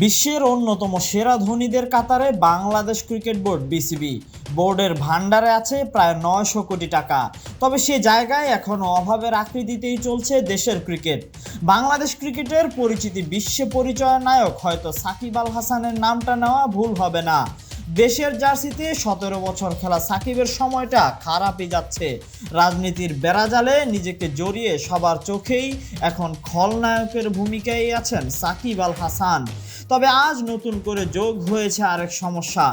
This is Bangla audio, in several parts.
বিশ্বের অন্যতম সেরা ধনীদের কাতারে বাংলাদেশ ক্রিকেট বোর্ড বিসিবি। বোর্ডের ভান্ডারে আছে প্রায় 900 কোটি টাকা। তবে সে জায়গায় এখনও অভাবের আকৃতিতেই চলছে দেশের ক্রিকেট। বাংলাদেশ ক্রিকেটের পরিচিতি বিশ্বে পরিচয়ের নায়ক হয়তো সাকিব আল হাসানের নামটা নেওয়া ভুল হবে না। দেশের জার্সিতে 17 বছর খেলা সাকিবের সময়টা খারাপই যাচ্ছে। রাজনীতির বেড়াজালে নিজেকে জড়িয়ে সবার চোখেই এখন খলনায়কের ভূমিকায় আছেন সাকিব আল হাসান। তবে আজ নতুন করে যোগ হয়েছে আরেক সমস্যা।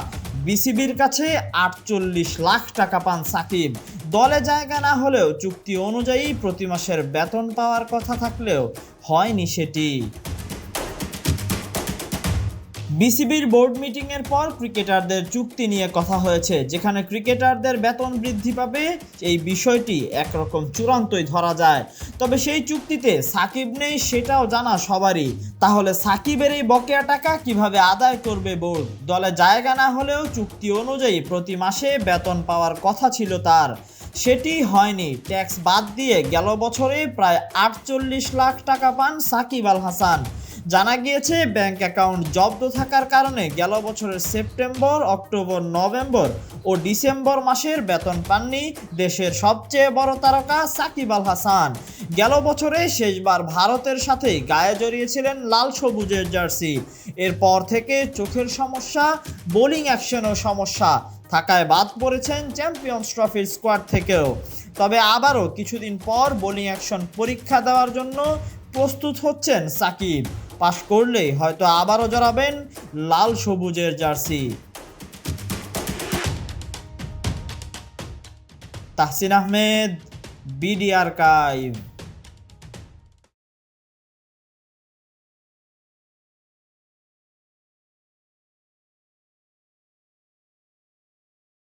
বিসিবির কাছে 48 লাখ টাকা পান সাকিব। দলে জায়গা না হলেও চুক্তি অনুযায়ী প্রতি মাসের বেতন পাওয়ার কথা থাকলেও হয়নি সেটি। বিসিবির বোর্ড মিটিংয়ের পর ক্রিকেটারদের চুক্তি নিয়ে কথা হয়েছে, যেখানে ক্রিকেটারদের বেতন বৃদ্ধি পাবে এই বিষয়টি একরকম চূড়ান্তই ধরা যায়। তবে সেই চুক্তিতে সাকিব নেই সেটাও জানা সবারই। তাহলে সাকিবের এই বকেয়া টাকা কিভাবে আদায় করবে বোর্ড? দলে জায়গা না হলেও চুক্তি অনুযায়ী প্রতি মাসে বেতন পাওয়ার কথা ছিল তার, সেটি হয়নি। ট্যাক্স বাদ দিয়ে গেল বছরে প্রায় 48 লাখ টাকা পান সাকিব আল হাসান। জানা গিয়েছে ব্যাংক অ্যাকাউন্ট জব্দ থাকার কারণে গেল বছরের সেপ্টেম্বর, অক্টোবর, নভেম্বর ও ডিসেম্বর মাসের বেতন পাননি দেশের সবচেয়ে বড় তারকা সাকিব আল হাসান। গেল বছরে শেষবার ভারতের সাথেই গায়ে জড়িয়েছিলেন লাল সবুজের জার্সি। এরপর থেকে চোখের সমস্যা, বোলিং অ্যাকশনও সমস্যা থাকায় বাদ পড়েছেন চ্যাম্পিয়ন্স ট্রফির স্কোয়াড থেকেও। তবে আবারও কিছুদিন পর বোলিং অ্যাকশন পরীক্ষা দেওয়ার জন্য প্রস্তুত হচ্ছেন সাকিব। পাশ করলেই হয়তো আবারও জড়াবেন লাল সবুজের jersey. Tahsin Ahmed, BD archive.